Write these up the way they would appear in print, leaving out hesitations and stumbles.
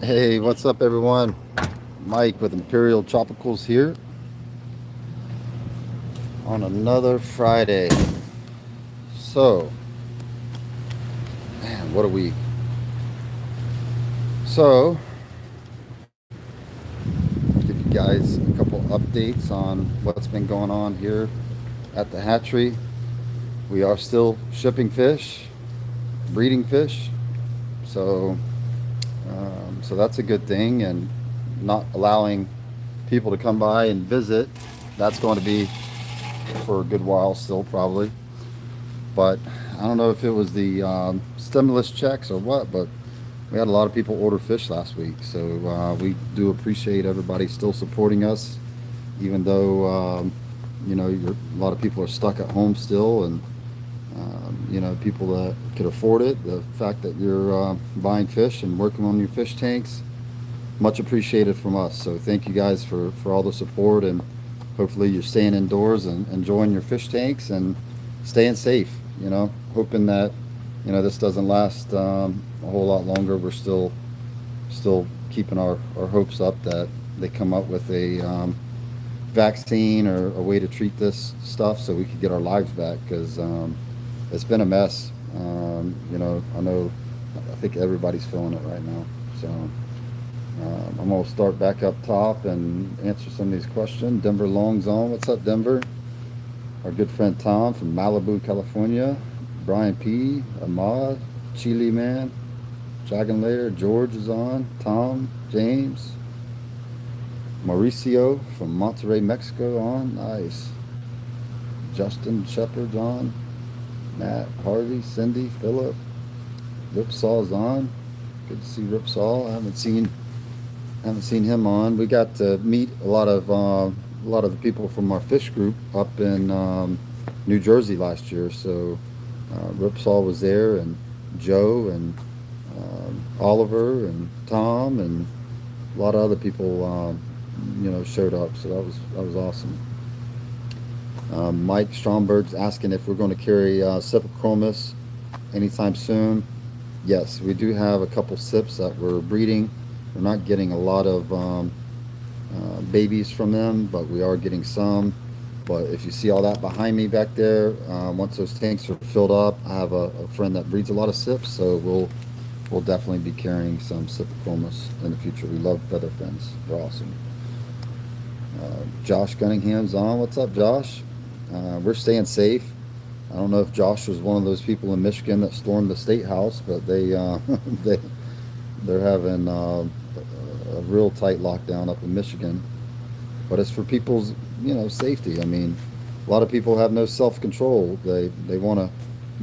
Hey, what's up, everyone? Mike with Imperial Tropicals here on another Friday. So, man, what a week. So, give you guys a couple updates on what's been going on here at the hatchery. We are still shipping fish, breeding fish. So, so that's a good thing, and not allowing people to come by and visit. That's going to be for a good while still, probably. But I don't know if it was the stimulus checks or what, but we had a lot of people order fish last week. So we do appreciate everybody still supporting us, even though, a lot of people are stuck at home still. And, people that could afford it, the fact that you're buying fish and working on your fish tanks, much appreciated from us. So thank you guys for all the support, and hopefully you're staying indoors and enjoying your fish tanks and staying safe. Hoping that this doesn't last a whole lot longer. We're still keeping our hopes up that they come up with a vaccine or a way to treat this stuff so we could get our lives back, because it's been a mess. I think everybody's feeling it right now. So I'm going to start back up top and answer some of these questions. Denver Long's on. What's up, Denver? Our good friend Tom from Malibu, California. Brian P. Ahmad, Chile Man, Dragon Layer, George is on. Tom, James, Mauricio from Monterrey, Mexico on. Nice. Justin Shepard's on. Matt, Harvey, Cindy, Philip. Ripsaw's on. Good to see Ripsaw. I haven't seen him on. We got to meet a lot of the people from our fish group up in New Jersey last year. So Ripsaw was there, and Joe, and Oliver, and Tom, and a lot of other people showed up. So that was awesome. Mike Stromberg's asking if we're going to carry Cyprichromis anytime soon. Yes, we do have a couple sips that we're breeding. We're not getting a lot of babies from them, but we are getting some. But if you see all that behind me back there, once those tanks are filled up, I have a friend that breeds a lot of sips, so we'll definitely be carrying some Cyprichromis in the future. We love feather fins; they're awesome. Josh Cunningham's on. What's up, Josh? We're staying safe. I don't know if Josh was one of those people in Michigan that stormed the state house, but they they're having a real tight lockdown up in Michigan. But it's for people's safety. I mean, a lot of people have no self control. They want to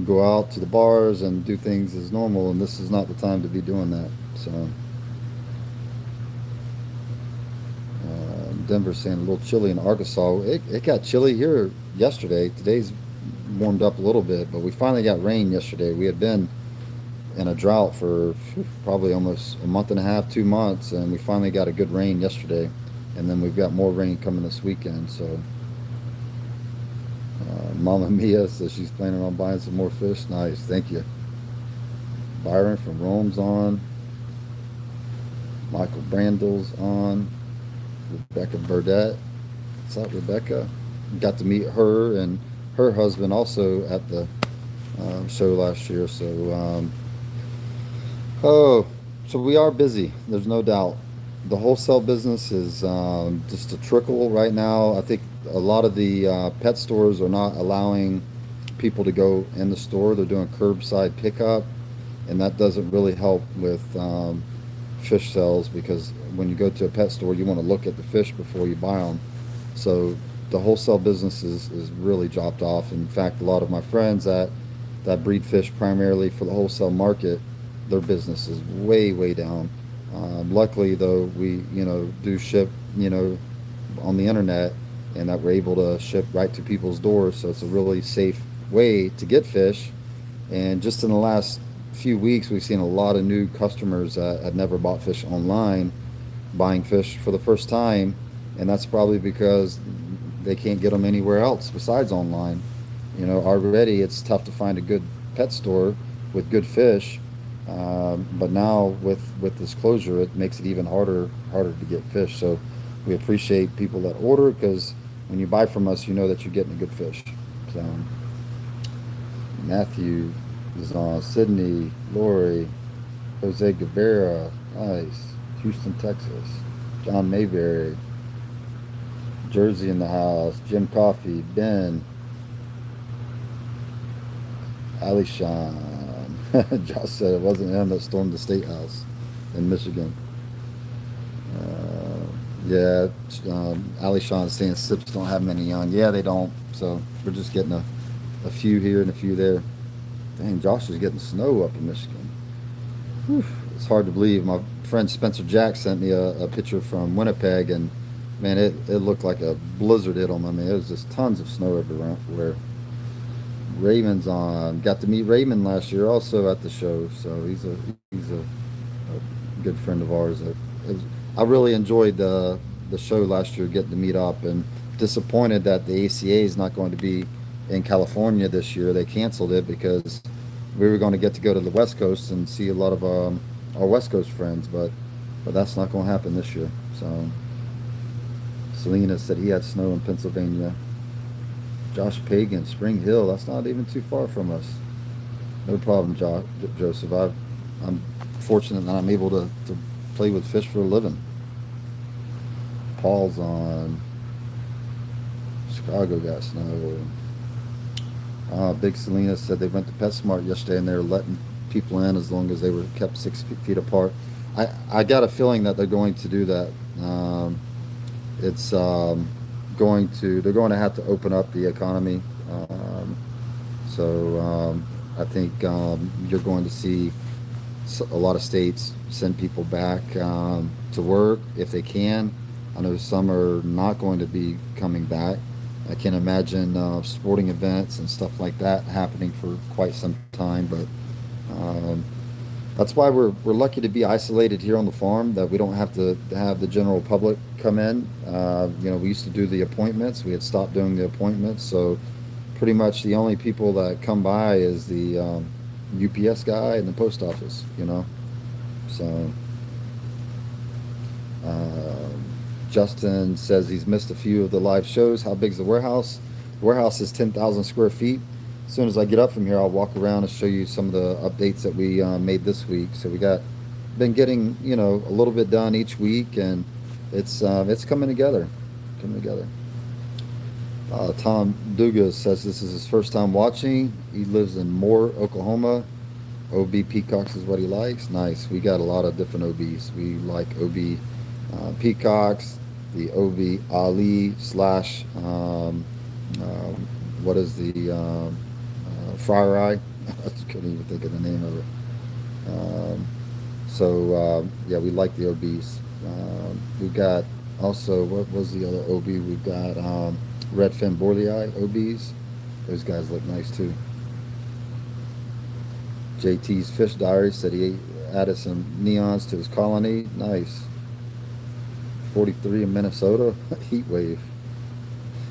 go out to the bars and do things as normal, and this is not the time to be doing that. So Denver's saying a little chilly in Arkansas. It got chilly here yesterday. Today's warmed up a little bit, but we finally got rain yesterday. We had been in a drought for probably almost a month and a half, 2 months, and we finally got a good rain yesterday. And then we've got more rain coming this weekend. So Mama Mia says she's planning on buying some more fish. Nice, thank you. Byron from Rome's on. Michael Brandel's on. Rebecca Burdett. What's up, Rebecca? Got to meet her and her husband also at the show last year. Oh, so we are busy. There's no doubt. The wholesale business is just a trickle right now. I think a lot of the pet stores are not allowing people to go in the store. They're doing curbside pickup, and that doesn't really help with fish sales, because when you go to a pet store, you want to look at the fish before you buy them. So the wholesale business is really dropped off. In fact, a lot of my friends that breed fish primarily for the wholesale market, their business is way, way down. Luckily, though, we do ship on the internet, and that we're able to ship right to people's doors. So it's a really safe way to get fish. And just in the last few weeks, we've seen a lot of new customers that had never bought fish online buying fish for the first time, and that's probably because they can't get them anywhere else besides online. Already it's tough to find a good pet store with good fish. But now with this closure, it makes it even harder to get fish. So we appreciate people that order because when you buy from us, you know that you're getting a good fish. So Matthew is on. Sydney, Lori, Jose Guevara, nice. Houston, Texas. John Mayberry, Jersey in the house. Jim Coffey, Ben, Ali Sean. Josh said it wasn't him that stormed the State House in Michigan. Uh, yeah, Ali Sean is saying Sips don't have many on. Yeah, they don't. So we're just getting a few here and a few there. Dang, Josh is getting snow up in Michigan. Whew, it's hard to believe. My friend Spencer Jack sent me a picture from Winnipeg, and man, it looked like a blizzard hit them. I mean, it was just tons of snow everywhere. Where Raymond's on. Got to meet Raymond last year also at the show, so he's a good friend of ours. I really enjoyed the show last year, getting to meet up, and disappointed that the ACA is not going to be in California this year. They canceled it because we were going to go to the West Coast and see a lot of our West Coast friends, but that's not going to happen this year. So Selena said he had snow in Pennsylvania. Josh Pagan, Spring Hill. That's not even too far from us. No problem, Joseph. I'm fortunate that I'm able to play with fish for a living. Paul's on. Chicago got snow. Big Selena said they went to PetSmart yesterday and they were letting people in as long as they were kept 6 feet apart. I got a feeling that they're going to do that. It's they're going to have to open up the economy. So I think you're going to see a lot of states send people back to work if they can. I know some are not going to be coming back. I can't imagine sporting events and stuff like that happening for quite some time, but um, that's why we're lucky to be isolated here on the farm, that we don't have to have the general public come in. We used to do the appointments. We had stopped doing the appointments, so pretty much the only people that come by is the UPS guy and the post office. So uh, Justin says he's missed a few of the live shows. How big's the warehouse? The warehouse is 10,000 square feet. As soon as I get up from here, I'll walk around and show you some of the updates that we made this week. So we got been getting a little bit done each week, and it's coming together, coming together. Tom Dugas says this is his first time watching. He lives in Moore, Oklahoma. OB Peacocks is what he likes. Nice. We got a lot of different OBs. We like OB Peacocks, the OB Ali slash what is the Friar Eye? I couldn't even think of the name of it. Yeah, we like the OBs. We got also, what was the other OB? We've got Redfin Borley OBs. Those guys look nice too. JT's Fish Diary said he added some neons to his colony. Nice. 43 in Minnesota. Heat wave.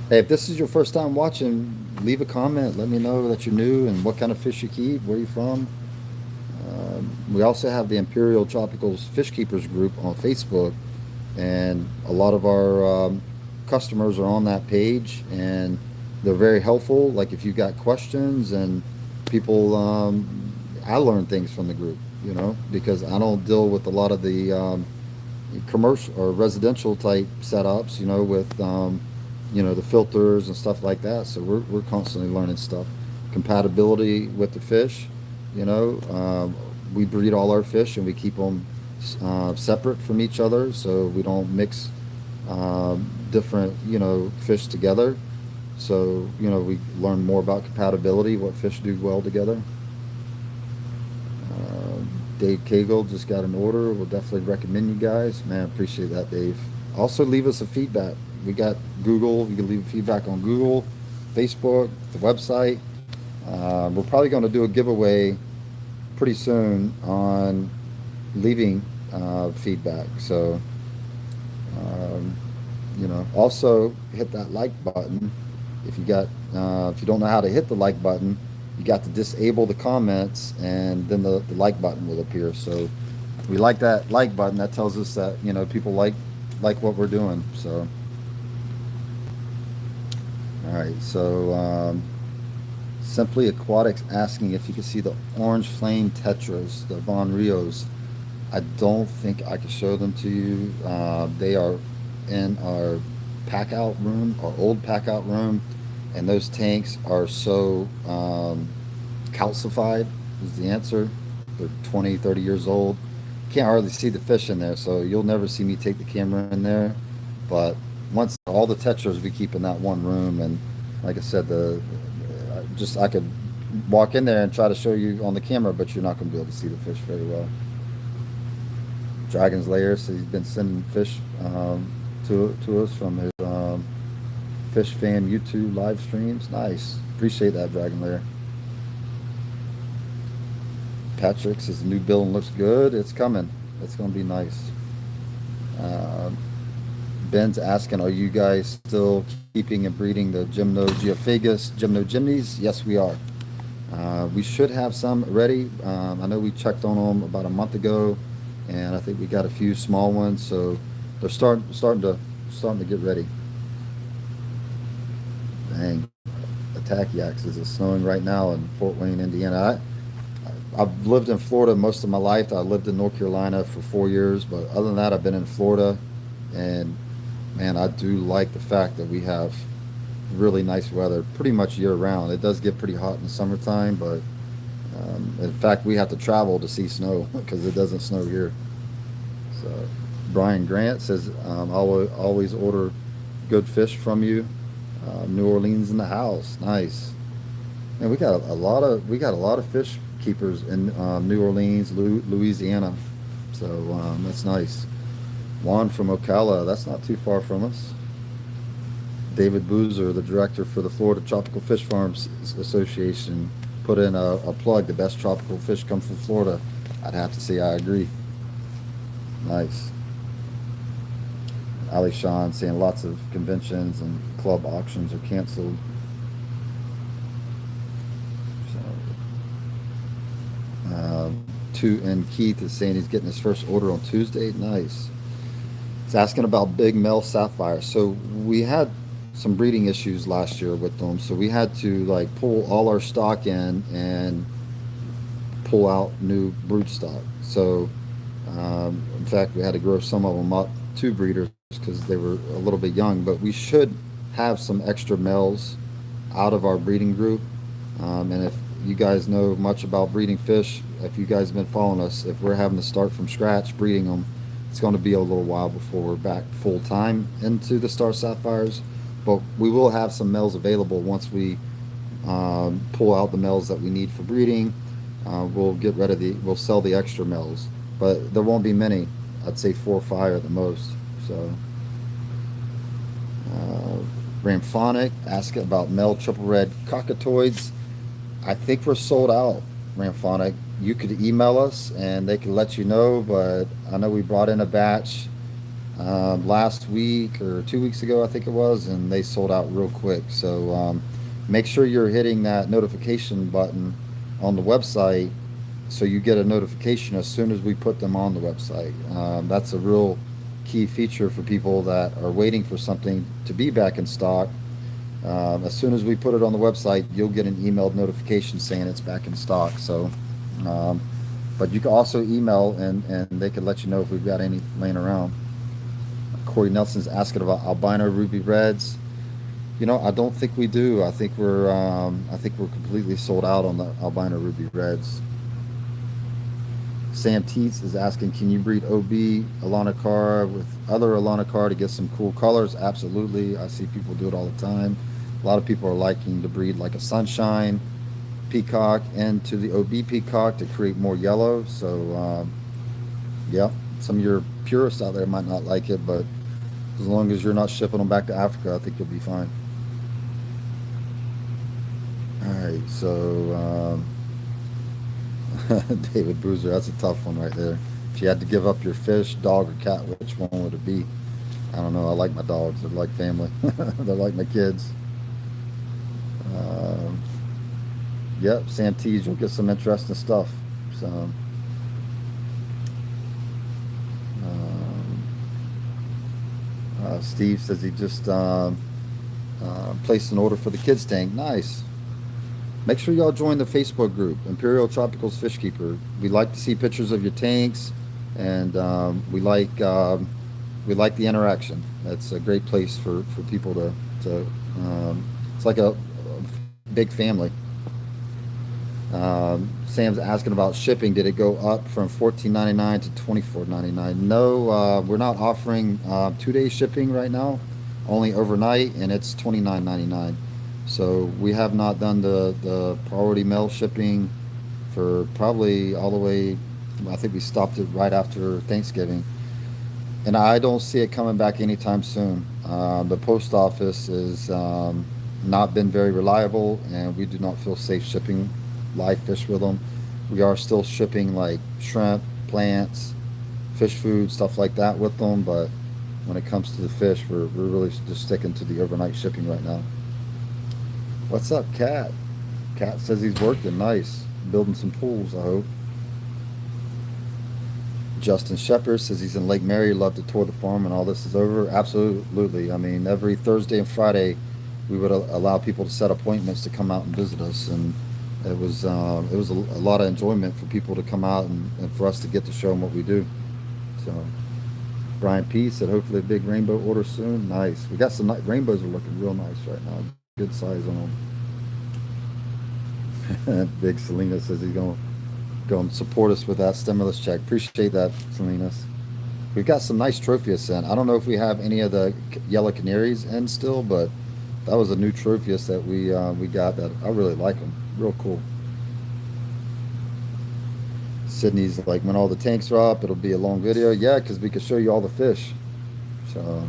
Hey, if this is your first time watching, leave a comment. Let me know that you're new and what kind of fish you keep, where you're from. We also have the Imperial Tropicals Fish Keepers group on Facebook, and a lot of our customers are on that page, and they're very helpful. Like if you've got questions, and people, I learn things from the group, because I don't deal with a lot of the commercial or residential type setups, with the filters and stuff like that. So we're constantly learning stuff. Compatibility with the fish, we breed all our fish and we keep them separate from each other, so we don't mix different fish together. So we learn more about compatibility, what fish do well together. Dave Cagle just got an order. We'll definitely recommend you guys. Man, appreciate that, Dave. Also, leave us a feedback. We got Google. You can leave feedback on Google, Facebook, the website. We're probably going to do a giveaway pretty soon on leaving feedback. So, also hit that like button. If you don't know how to hit the like button, you got to disable the comments, and then the like button will appear. So we like that like button. That tells us that people like what we're doing. So all right. So Simply Aquatics asking if you can see the orange flame tetras, the Von Rios. I don't think I can show them to you. They are in our pack out room, our old pack out room, and those tanks are so calcified is the answer. They're 20, 30 years old. Can't hardly see the fish in there, so you'll never see me take the camera in there. But once all the tetras we keep in that one room, and like I said, I could walk in there and try to show you on the camera, but you're not going to be able to see the fish very well. Dragon's Lair, so he's been sending fish to us from his Fish Fam YouTube live streams. Nice. Appreciate that, Dragon Lair. Patrick says the new building looks good. It's coming. It's going to be nice. Uh, Ben's asking, are you guys still keeping and breeding the Gymnogeophagus gymnogymnes? Yes, we are. We should have some ready. I know we checked on them about a month ago, and I think we got a few small ones, so they're starting to get ready. Dang, attack yaks. Is it snowing right now in Fort Wayne, Indiana? I've lived in Florida most of my life. I lived in North Carolina for 4 years, but other than that, I've been in Florida, and man, I do like the fact that we have really nice weather pretty much year round. It does get pretty hot in the summertime, but in fact, we have to travel to see snow because it doesn't snow here. So, Brian Grant says, always order good fish from you. New Orleans in the house, nice. And we got a lot of fish keepers in New Orleans, Louisiana. So that's nice. Juan from Ocala, that's not too far from us. David Boozer, the director for the Florida Tropical Fish Farms Association, put in a plug. The best tropical fish come from Florida. I'd have to say I agree. Nice. Ali Sean saying lots of conventions and club auctions are canceled. So, and Keith is saying he's getting his first order on Tuesday. Nice. He's asking about big male sapphire. So we had some breeding issues last year with them, so we had to like pull all our stock in and pull out new brood stock. So in fact, we had to grow some of them up to breeders because they were a little bit young, but we should have some extra males out of our breeding group. And if you guys know much about breeding fish, if you guys have been following us, if we're having to start from scratch breeding them, it's going to be a little while before we're back full time into the star sapphires. But we will have some males available once we pull out the males that we need for breeding. We'll sell the extra males, but there won't be many. I'd say 4 or 5 at the most. So, Ramphonic asking about male triple red cockatoids. I think we're sold out, Ramphonic. You could email us and they could let you know, but I know we brought in a batch last week or 2 weeks ago, I think it was, and they sold out real quick. So make sure you're hitting that notification button on the website so you get a notification as soon as we put them on the website. That's a real key feature for people that are waiting for something to be back in stock. As soon as we put it on the website, you'll get an emailed notification saying it's back in stock. So, but you can also email and they can let you know if we've got any laying around. Corey Nelson's asking about albino ruby reds. I don't think we do. I think we're completely sold out on the albino ruby reds. Sam Teets is asking, can you breed OB Alanacar with other Alanacar to get some cool colors? Absolutely. I see people do it all the time. A lot of people are liking to breed like a sunshine peacock into the OB peacock to create more yellow. So, yeah, some of your purists out there might not like it, but as long as you're not shipping them back to Africa, I think you'll be fine. All right, so David Boozer, that's a tough one right there. If you had to give up your fish, dog, or cat, which one would it be? I don't know. I like my dogs. They're like family. They're like my kids. Yep, Sam Tees, you'll get some interesting stuff. So, um, Steve says he just placed an order for the kids tank. Nice. Make sure y'all join the Facebook group, Imperial Tropicals Fish Keeper. We like to see pictures of your tanks, and we like the interaction. That's a great place for people to it's like a big family. Sam's asking about shipping. Did it go up from 14.99 to 24.99? No, we're not offering 2 day shipping right now. Only overnight, and it's 29.99. So we have not done the priority mail shipping for probably all the way. I think we stopped it right after Thanksgiving, and I don't see it coming back anytime soon. The post office is not been very reliable, and we do not feel safe shipping live fish with them. We are still shipping like shrimp, plants, fish food, stuff like that with them, but when it comes to the fish, we're really just sticking to the overnight shipping right now. What's up, Cat? Cat says he's working. Nice. Building some pools, I hope. Justin Shepard says he's in Lake Mary. Love to tour the farm when all this is over. Absolutely. I mean, every Thursday and Friday, we would allow people to set appointments to come out and visit us, and it was a lot of enjoyment for people to come out and for us to get to show them what we do. So Brian P said hopefully a big rainbow order soon. Nice. We got some rainbows are looking real nice right now. Good size on them. Big Selena says he's going to go and support us with that stimulus check. Appreciate that, Salinas. We've got some nice trophies in. I don't know if we have any of the yellow canaries in still, but that was a new trophies that we got that I really like them. Real cool. Sydney's like, when all the tanks are up, it'll be a long video. Yeah, because we could show you all the fish. So,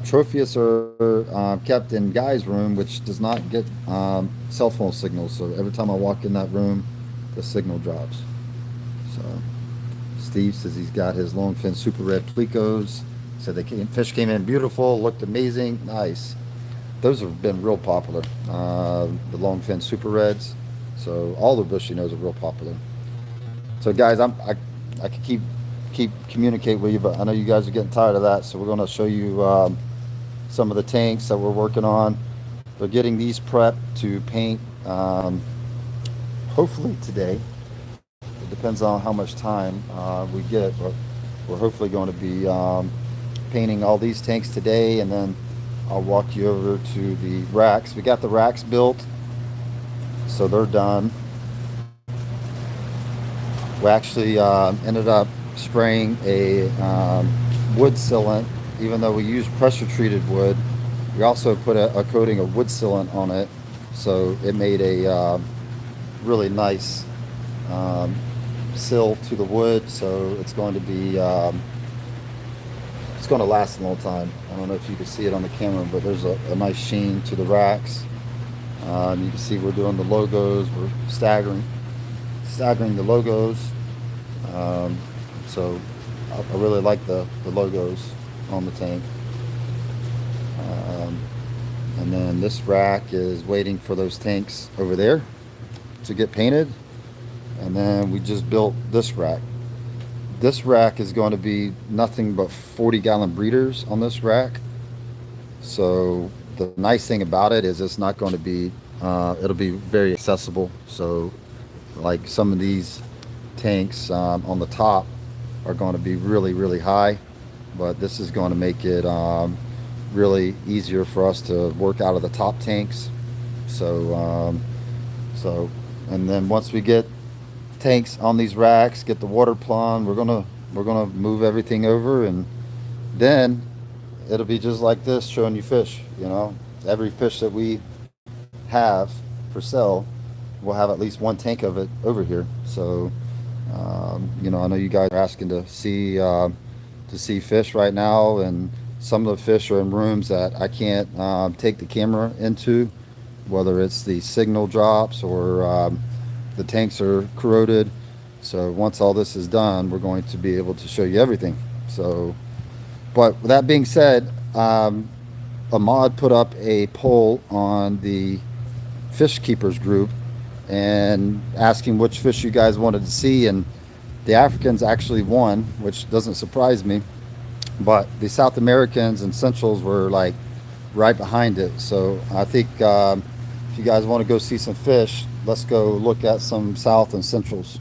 trophies are kept in Guy's room, which does not get cell phone signals. So every time I walk in that room, the signal drops. So Steve says he's got his longfin super red plecos. Said fish came in beautiful, looked amazing, nice. Those have been real popular. The longfin super reds. So all the bushy-nose are real popular. So guys, I could keep communicate with you, but I know you guys are getting tired of that. So we're going to show you some of the tanks that we're working on. We're getting these prepped to paint. Hopefully today. It depends on how much time we get, but we're hopefully going to be painting all these tanks today, and then I'll walk you over to the racks. We got the racks built, so they're done. We actually ended up spraying a wood sealant, even though we used pressure treated wood. We also put a coating of wood sealant on it, so it made a really nice seal to the wood. So it's going to be it's going to last a long time. I don't know if you can see it on the camera, but there's a nice sheen to the racks. You can see we're doing the logos. We're staggering the logos. So I really like the logos on the tank. And then this rack is waiting for those tanks over there to get painted. And then we just built this rack. This rack is going to be nothing but 40-gallon breeders on this rack. So the nice thing about it is it's not going to be, it'll be very accessible. So like some of these tanks on the top are going to be really, really high. But this is going to make it really easier for us to work out of the top tanks. So, and then once we get tanks on these racks, get the water plumbed, we're gonna move everything over, and then it'll be just like this, showing you fish. You know, every fish that we have for sale, we'll have at least one tank of it over here. So, you know, I know you guys are asking to see fish right now, and some of the fish are in rooms that I can't take the camera into, whether it's the signal drops or the tanks are corroded. So once all this is done, we're going to be able to show you everything. So, but with that being said, Ahmad put up a poll on the Fish Keepers group and asking which fish you guys wanted to see, and the Africans actually won, which doesn't surprise me. But the South Americans and Centrals were like right behind it. So I think if you guys want to go see some fish, let's go look at some South and Centrals.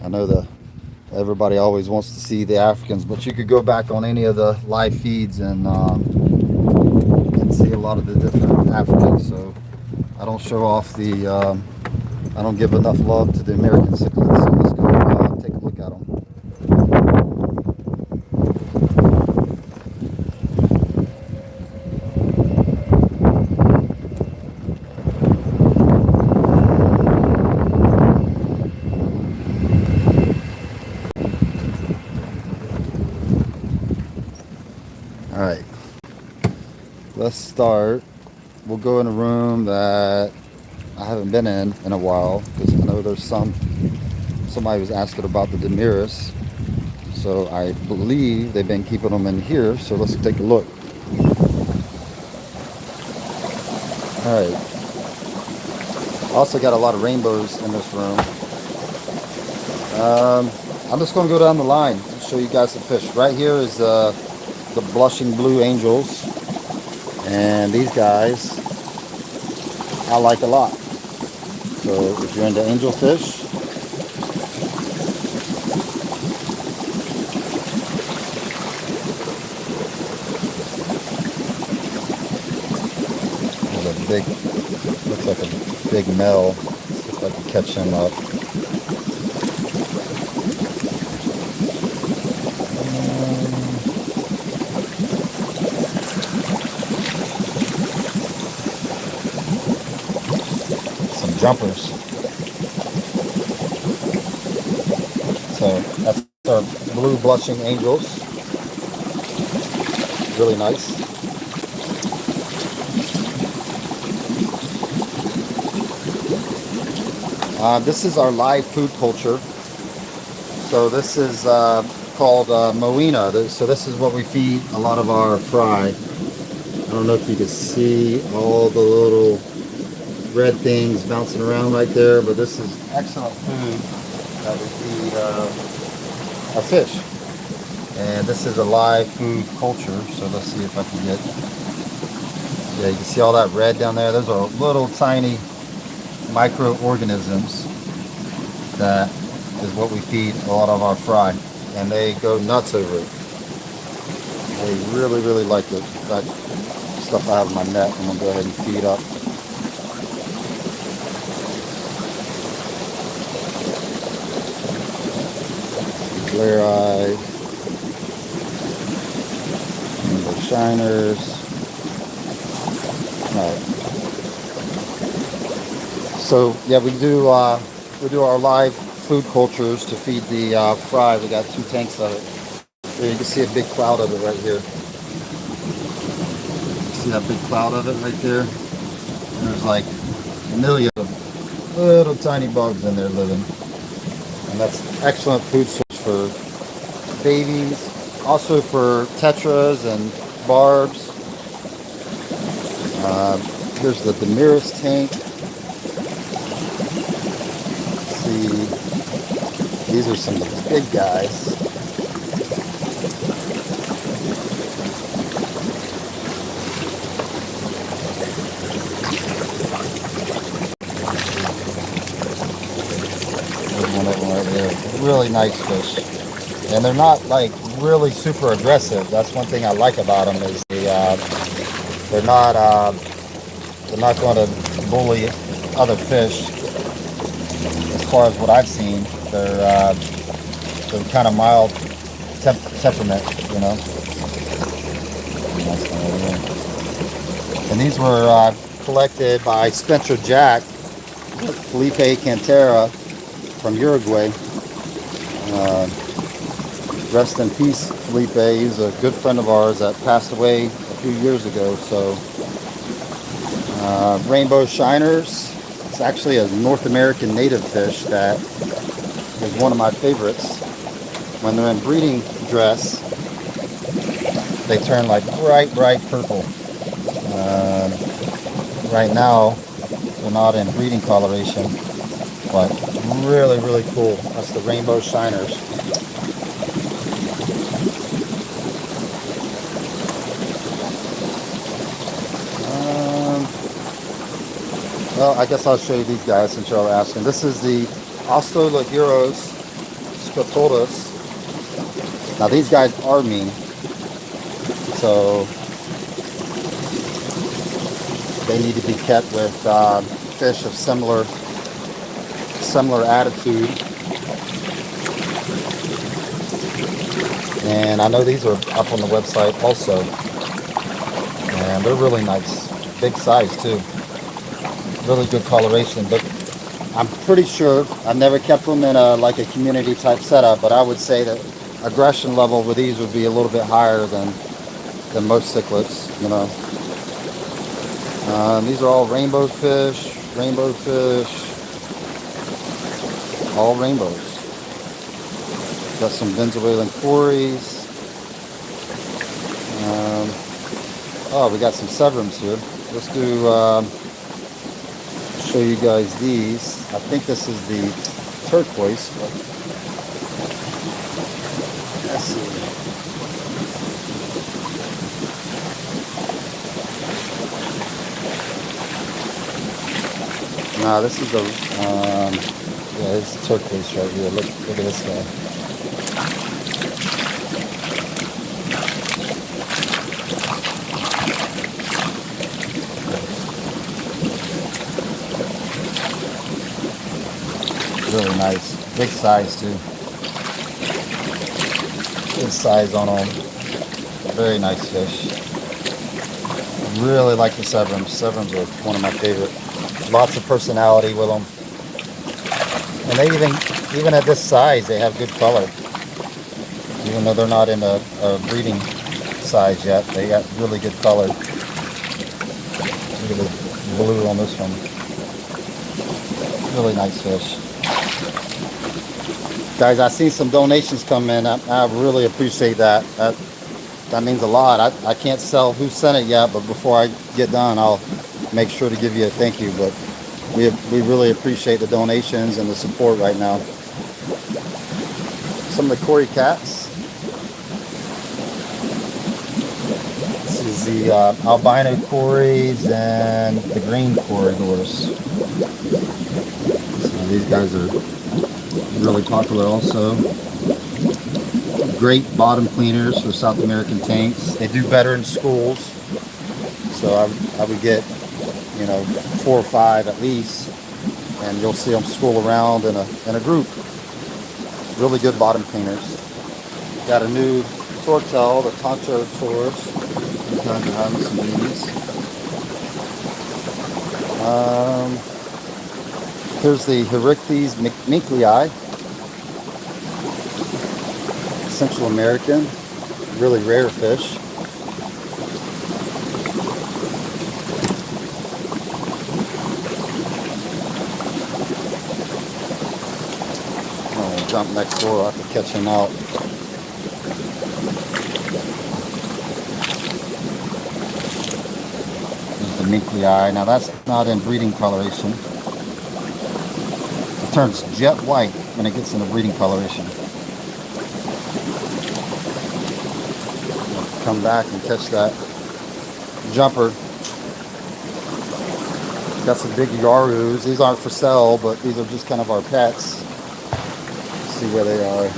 I know that everybody always wants to see the Africans, but you could go back on any of the live feeds and see a lot of the different Africans. So I don't show off I don't give enough love to the American cichlids. So let's go take a look at them. All right, let's start. We'll go in a room that I haven't been in a while, because I know there's somebody was asking about the Demiris. So I believe they've been keeping them in here. So let's take a look. All right. Also got a lot of rainbows in this room. I'm just going to go down the line and show you guys some fish. Right here is the blushing blue angels, and these guys I like a lot. So if you're into angelfish, there's a big, looks like a big male. Let's see if I can catch him up. Some jumpers. So that's our blue blushing angels. Really nice. This is our live food culture. So this is called moina. So this is what we feed a lot of our fry. I don't know if you can see all the little red things bouncing around right there, but this is excellent food that we feed our fish. And this is a live food culture. So let's see if I can get, yeah, you can see all that red down there. Those are little tiny microorganisms that is what we feed a lot of our fry, and they go nuts over it. They really, really like it. In fact, stuff I have in my net, I'm gonna go ahead and feed up. Glare eye, and the shiners. All right. So yeah, we do our live food cultures to feed the fry. We got 2 tanks of it. There you can see a big cloud of it right here. See that big cloud of it right there? And there's like a million of little tiny bugs in there living. And that's excellent food source for babies, also for tetras and barbs. Here's the Demiris tank. These are some big guys. There's one of them right there. Really nice fish. And they're not like really super aggressive. That's one thing I like about them is they're not going to bully other fish. As far as what I've seen, they're kind of mild temperament, you know. And these were collected by Spencer Jack, Felipe Cantera from Uruguay. Rest in peace, Felipe. He's a good friend of ours that passed away a few years ago. So, rainbow shiners. It's actually a North American native fish that is one of my favorites. When they're in breeding dress, they turn like bright purple. Right now, they're not in breeding coloration, but really, really cool. That's the rainbow shiners. Well, I guess I'll show you these guys since y'all are asking. This is the Ostolaheros scototus. Now these guys are mean, so they need to be kept with fish of similar attitude. And I know these are up on the website also, and they're really nice, big size too. Really good coloration, but I'm pretty sure I've never kept them in like a community type setup, but I would say that aggression level with these would be a little bit higher than most cichlids, you know. These are all rainbow fish, all rainbows. Got some Venezuelan quarries. Oh, we got some Severums here. Let's do, show you guys these. I think this is the turquoise. Let's see. Nah, this is the, yeah, it's turquoise right here. Look at this guy. Really nice. Big size too. Good size on them. Very nice fish. Really like the Severums. Severums are one of my favorite. Lots of personality with them. And they even at this size, they have good color. Even though they're not in a breeding size yet, they got really good color. Look at the blue on this one. Really nice fish. Guys, I see some donations come in. I really appreciate that. That means a lot. I can't tell who sent it yet, but before I get done, I'll make sure to give you a thank you. But we really appreciate the donations and the support right now. Some of the Cory cats. This is the albino Cories and the green corridors. So these guys are really popular also. Great bottom cleaners for South American tanks. They do better in schools. So I would get, you know, 4 or 5 at least, and you'll see them school around in a group. Really good bottom cleaners. Got a new swordtail, the Toncho swords. You guys are having some babies. Here's the Herichthys minklei. Central American, really rare fish. I'll jump next door, I have to catch him out. There's the minklei. Now that's not in breeding coloration. It turns jet white when it gets into breeding coloration. Come back and catch that jumper. Got some big yarus. These aren't for sale, but these are just kind of our pets. Let's see where they are.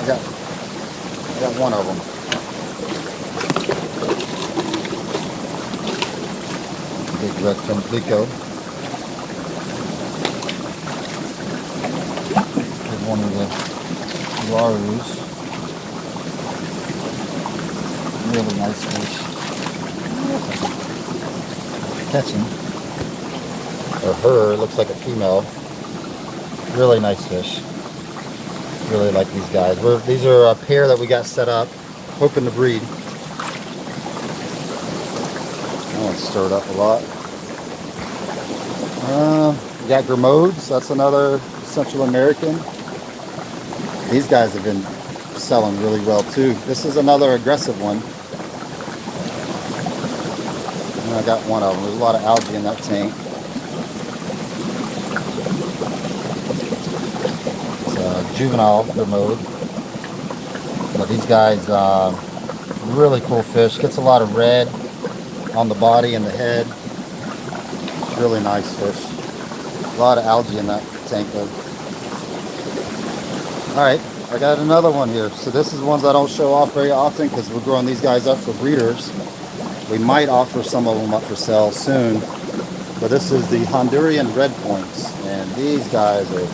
I got one of them. Big red complico. One of the yarus. Really nice fish. Catch him. Or her, looks like a female. Really nice fish. Really like these guys. These are a pair that we got set up, hoping to breed. That one's stirred up a lot. We got Gramodes, that's another Central American. These guys have been selling really well too. This is another aggressive one. And I got one of them. There's a lot of algae in that tank. It's juvenile mode. But these guys, really cool fish. Gets a lot of red on the body and the head. It's really nice fish. A lot of algae in that tank though. Alright, I got another one here. So this is ones I don't show off very often because we're growing these guys up for breeders. We might offer some of them up for sale soon. But this is the Honduran red points. And these guys are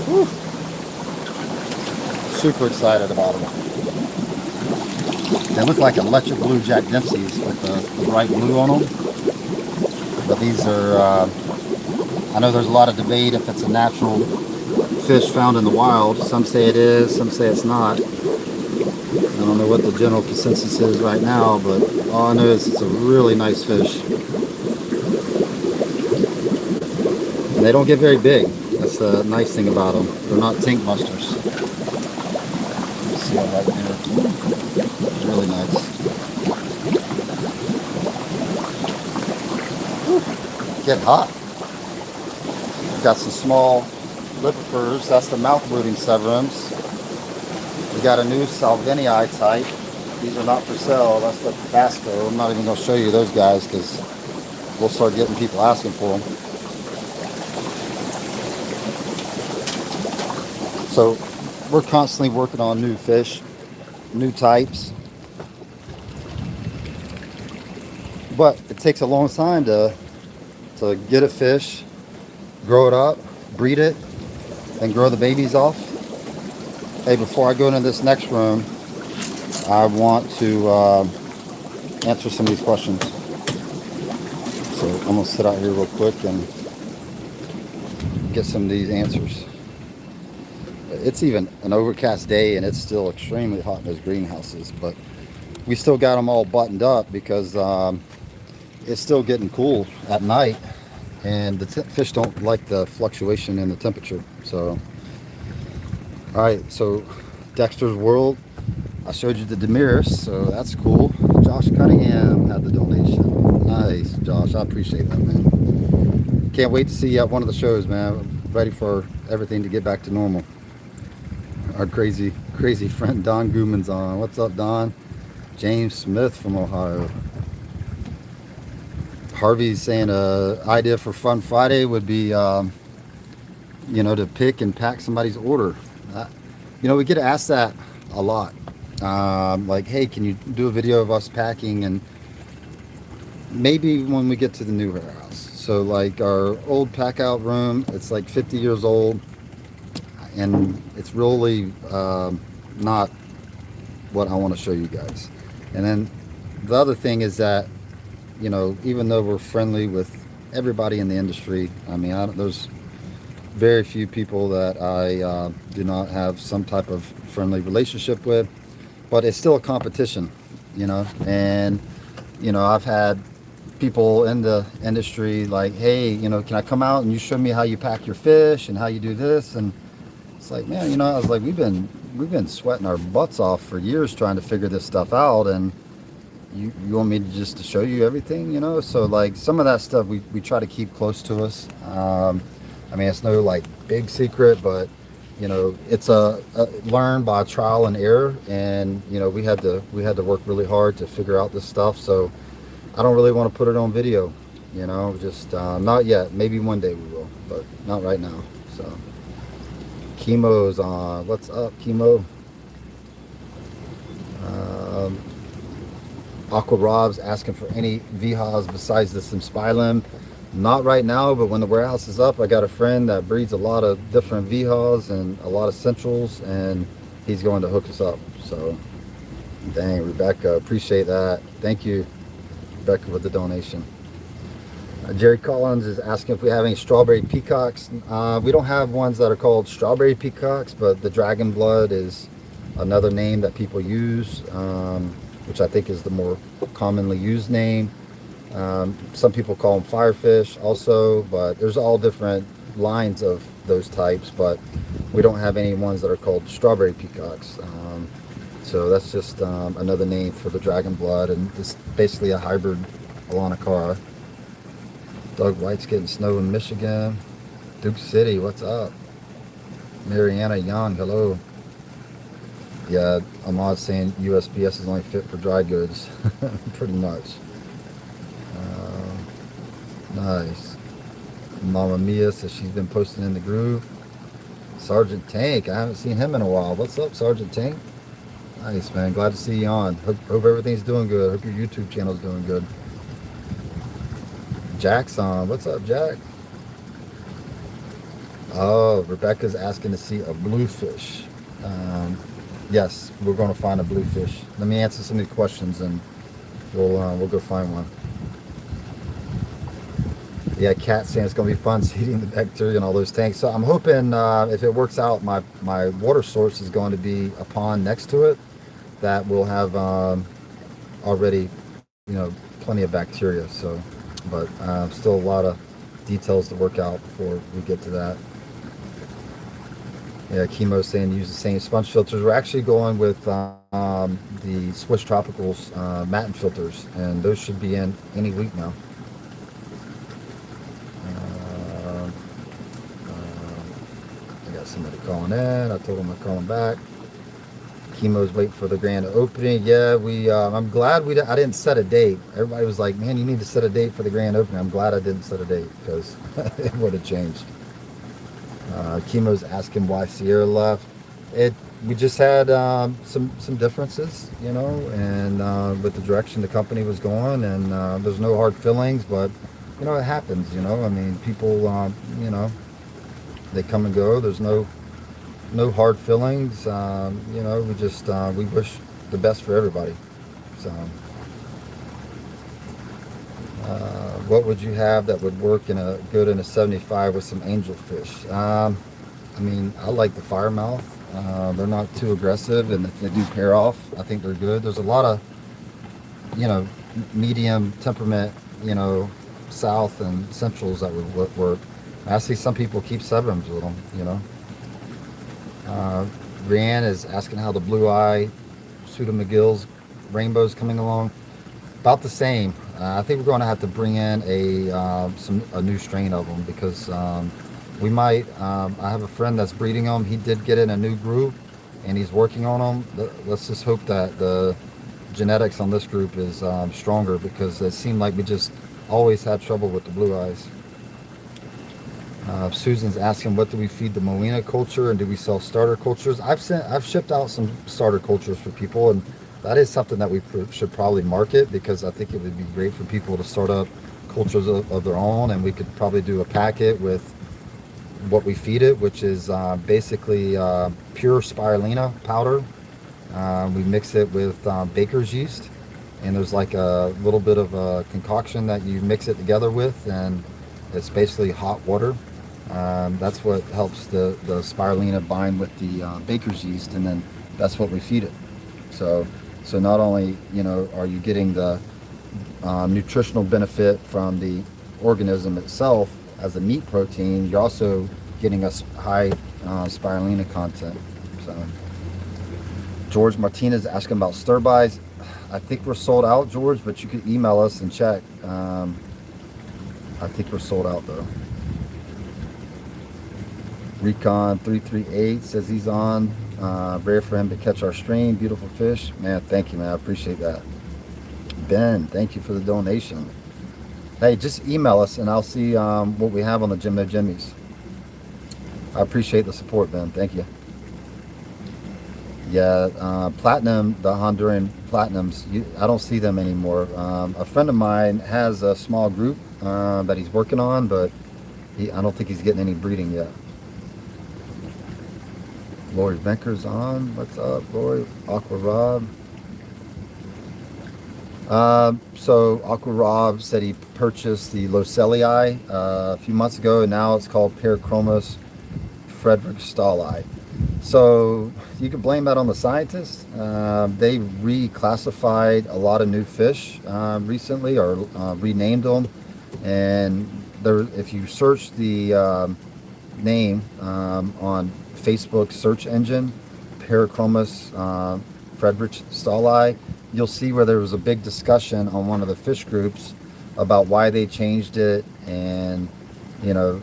super excited about them. They look like electric blue Jack Dempsey's with the bright blue on them. But these are, I know there's a lot of debate if it's a natural fish found in the wild. Some say it is, some say it's not. I don't know what the general consensus is right now, but all I know is it's a really nice fish. And they don't get very big. That's the nice thing about them. They're not tank busters. See them right there. Really nice. Whew. Get hot. We've got some small lipifers. That's the mouth brooding severums. We got a new Salvinii type. These are not for sale. That's the Tabasco. I'm not even going to show you those guys because we'll start getting people asking for them. So we're constantly working on new fish, new types. But it takes a long time to get a fish, grow it up, breed it, and grow the babies off. Hey, before I go into this next room, I want to answer some of these questions. So I'm going to sit out here real quick and get some of these answers. It's even an overcast day and it's still extremely hot in those greenhouses, but we still got them all buttoned up because it's still getting cool at night and the fish don't like the fluctuation in the temperature. So all right, so Dexter's World, I showed you the Demiris, so that's cool. Josh Cunningham had the donation. Nice, Josh, I appreciate that, man. Can't wait to see you at one of the shows, man. I'm ready for everything to get back to normal. Our crazy friend Don Gooman's on. What's up, Don? James Smith from Ohio. Harvey's saying idea for Fun Friday would be, you know, to pick and pack somebody's order. You know, we get asked that a lot. Like, hey, can you do a video of us packing? And maybe when we get to the new warehouse. So like our old pack out room, it's like 50 years old. And it's really not what I want to show you guys. And then the other thing is that, you know, even though we're friendly with everybody in the industry, I mean, there's very few people that I do not have some type of friendly relationship with, but it's still a competition, you know. And, you know, I've had people in the industry like, hey, you know, can I come out and you show me how you pack your fish and how you do this? And it's like, man, you know, I was like, we've been sweating our butts off for years trying to figure this stuff out, and you want me to just to show you everything, you know? So like some of that stuff we try to keep close to us. I mean, it's no like big secret, but you know, it's a learn by trial and error, and you know, we had to work really hard to figure out this stuff. So I don't really want to put it on video, you know, just not yet. Maybe one day we will, but not right now. So Chemo's on. What's up, Chemo? Aqua Rob's asking for any VHAs besides the Simspilum. Not right now, but when the warehouse is up, I got a friend that breeds a lot of different VHAs and a lot of Centrals, and he's going to hook us up. So, dang, Rebecca, appreciate that. Thank you, Rebecca, with the donation. Jerry Collins is asking if we have any strawberry peacocks. We don't have ones that are called strawberry peacocks, but the dragon blood is another name that people use, which I think is the more commonly used name. Some people call them firefish also, but there's all different lines of those types. But We don't have any ones that are called strawberry peacocks. So that's just another name for the dragon blood, and it's basically a hybrid Alanacara. Doug White's getting snow in Michigan. Duke City, what's up? Mariana Young, hello. Yeah, Ahmad's saying USPS is only fit for dry goods, pretty much. Nice. Mama Mia says she's been posting in the group. Sergeant Tank, I haven't seen him in a while. What's up, Sergeant Tank? Nice, man. Glad to see you on. Hope everything's doing good. Hope your YouTube channel's doing good. Jack's on. What's up, Jack? Oh, Rebecca's asking to see a bluefish. Yes, we're going to find a bluefish. Let me answer some of the questions, and we'll go find one. Yeah, Kat saying it's going to be fun seeding the bacteria in all those tanks. So I'm hoping if it works out, my water source is going to be a pond next to it that will have already, plenty of bacteria. So, but still a lot of details to work out before we get to that. Yeah, Chemo's saying use the same sponge filters. We're actually going with the Swiss Tropicals Matin filters, and those should be in any week now. I got somebody calling in. I told him I'd call him back. Chemo's waiting for the grand opening. Yeah, I'm glad I didn't set a date. Everybody was like, man, you need to set a date for the grand opening. I'm glad I didn't set a date because it would have changed. Chemo's asking why Sierra left. We just had some differences, and with the direction the company was going, and there's no hard feelings, but it happens. I mean, people, they come and go. There's no hard feelings. We wish the best for everybody. So, what would you have that would work in a 75 with some angelfish? I mean, I like the firemouth. They're not too aggressive, and if they do pair off, I think they're good. There's a lot of, medium temperament, south and centrals that would work. I see some people keep Severums with them, Brianne is asking how the blue eye Pseudo McGill's rainbow's coming along. About the same. I think we're going to have to bring in a new strain of them because we might. I have a friend that's breeding them. He did get in a new group, and he's working on them. Let's just hope that the genetics on this group is stronger because it seemed like we just always had trouble with the blue eyes. Susan's asking, what do we feed the Moena culture, and do we sell starter cultures? I've shipped out some starter cultures for people, and that is something that we should probably market because I think it would be great for people to start up cultures of their own, and we could probably do a packet with what we feed it, which is basically pure spirulina powder. We mix it with baker's yeast, and there's like a little bit of a concoction that you mix it together with, and it's basically hot water. That's what helps the spirulina bind with the baker's yeast, and then that's what we feed it. So not only are you getting the nutritional benefit from the organism itself as a meat protein, you're also getting a high spirulina content. So George Martinez asking about stir-bys. I think we're sold out, George, but you could email us and check. I think we're sold out though. Recon 338 says he's on. Rare for him to catch our stream. Beautiful fish. Man, thank you, man. I appreciate that. Ben, thank you for the donation. Hey, just email us and I'll see what we have on the Jim No Jimmies. I appreciate the support, Ben. Thank you. Yeah, Platinum, the Honduran Platinums, I don't see them anymore. A friend of mine has a small group that he's working on, but I don't think he's getting any breeding yet. Lori Venker's on. What's up, Lori? Aqua Rob. So Aqua Rob said he purchased the Locellii a few months ago, and now it's called Parachromis frederikstalli. So you can blame that on the scientists. They reclassified a lot of new fish recently, or renamed them, and if you search the name on Facebook search engine, Parachromis Friedrich Stallei, you'll see where there was a big discussion on one of the fish groups about why they changed it. And, you know,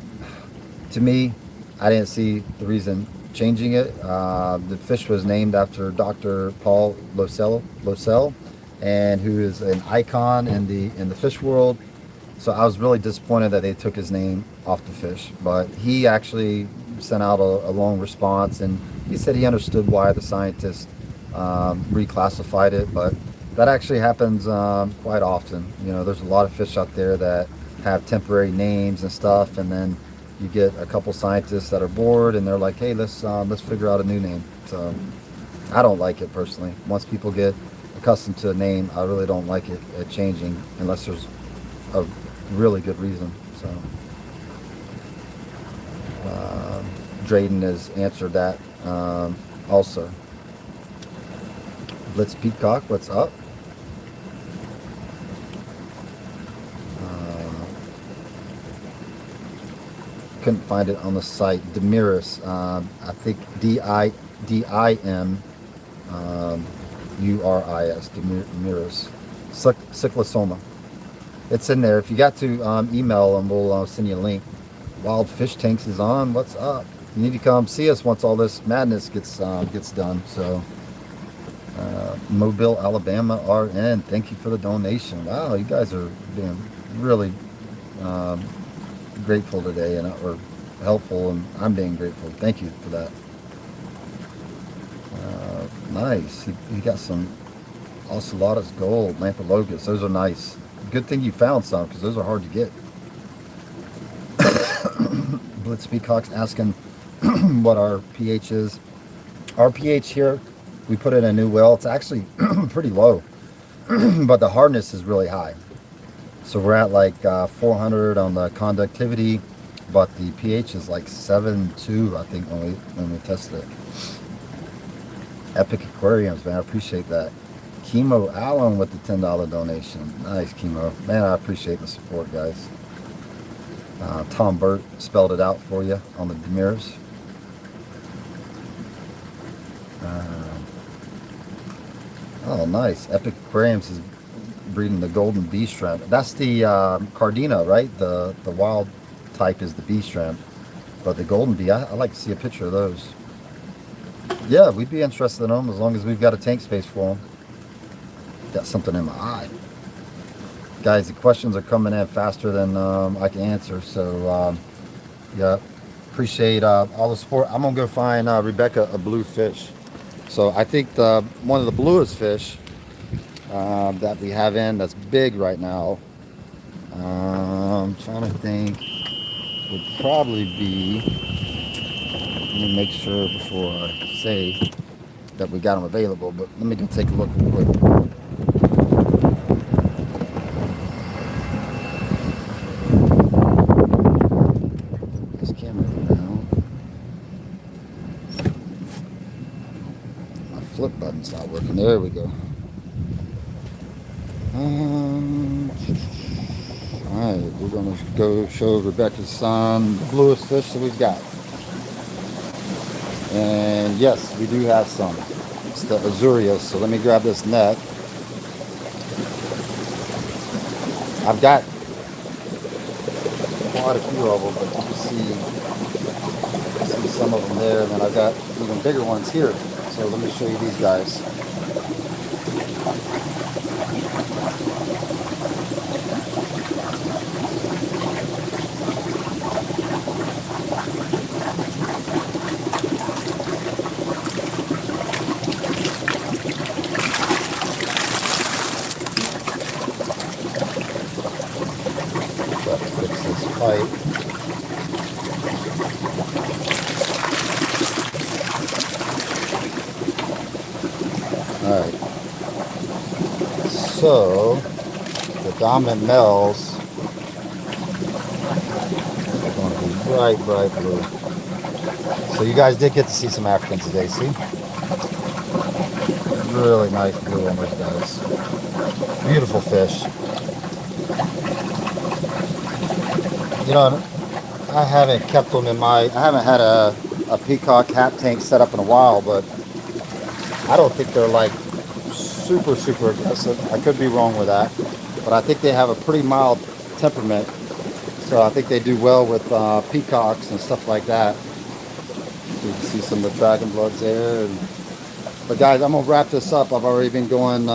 to me, I didn't see the reason changing it. The fish was named after Dr. Paul Losell, and who is an icon in the fish world. So I was really disappointed that they took his name off the fish. But he actually sent out a long response, and he said he understood why the scientists reclassified it. But that actually happens quite often. You know, there's a lot of fish out there that have temporary names and stuff, and then you get a couple scientists that are bored and they're like, hey, let's figure out a new name. So I don't like it personally. Once people get accustomed to a name, I really don't like it changing unless there's a really good reason. So Drayden has answered that also. Blitz Peacock, what's up? Couldn't find it on the site. Demiris, I think Dimuris, Demiris, cyclosoma. It's in there. If you got to email them, we'll send you a link. Wild Fish Tanks is on. What's up? You need to come see us once all this madness gets done. So, Mobile, Alabama, RN. Thank you for the donation. Wow, you guys are being really grateful today, and or helpful, and I'm being grateful. Thank you for that. Nice. He got some Ocelotus Gold, Lampologus. Those are nice. Good thing you found some, because those are hard to get. Blitz Peacock's asking what our pH is. Our pH here, we put in a new well. It's actually pretty low, but the hardness is really high. So we're at like 400 on the conductivity, but the pH is like 7.2, I think, when we tested it. Epic Aquariums, man, I appreciate that. Chemo Allen with the $10 donation. Nice, Chemo. Man, I appreciate the support, guys. Tom Burt spelled it out for you on the Demirs. Oh, nice. Epic Aquariums is breeding the golden bee shrimp. That's the Cardina, right? The wild type is the bee shrimp, but the golden bee, I like to see a picture of those. Yeah, we'd be interested in them as long as we've got a tank space for them. Got something in my eye. Guys, the questions are coming in faster than I can answer, so yeah, appreciate all the support. I'm gonna go find Rebecca a blue fish. So I think one of the bluest fish that we have in that's big right now, I'm trying to think, would probably be, let me make sure before I say that we got them available, but let me go take a look real quick. This camera around. My flip button's not working. There we go. Alright, we're going to go show Rebecca's son the bluest fish that we've got. And yes, we do have some. It's the Azurius. So let me grab this net. I've got quite a few of them, but you can see some of them there. And then I've got even bigger ones here. So let me show you these guys. Alright, so the dominant males are going to be bright blue. So you guys did get to see some Africans today, see? Really nice blue on those guys. Beautiful fish. You know, I haven't kept them in my, I haven't had a a peacock hat tank set up in a while, but I don't think they're like super aggressive. I could be wrong with that, but I think they have a pretty mild temperament. So I think they do well with peacocks and stuff like that. You can see some of the dragon bloods there. But guys, I'm gonna wrap this up. I've already been going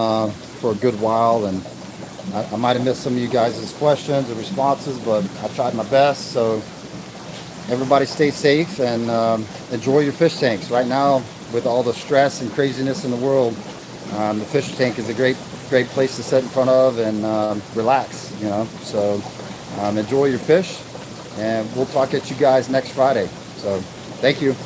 for a good while, and I might have missed some of you guys' questions and responses, but I tried my best. So everybody stay safe and enjoy your fish tanks. Right now, with all the stress and craziness in the world, the fish tank is a great place to sit in front of and relax, you know. So enjoy your fish, and we'll talk at you guys next Friday. So thank you.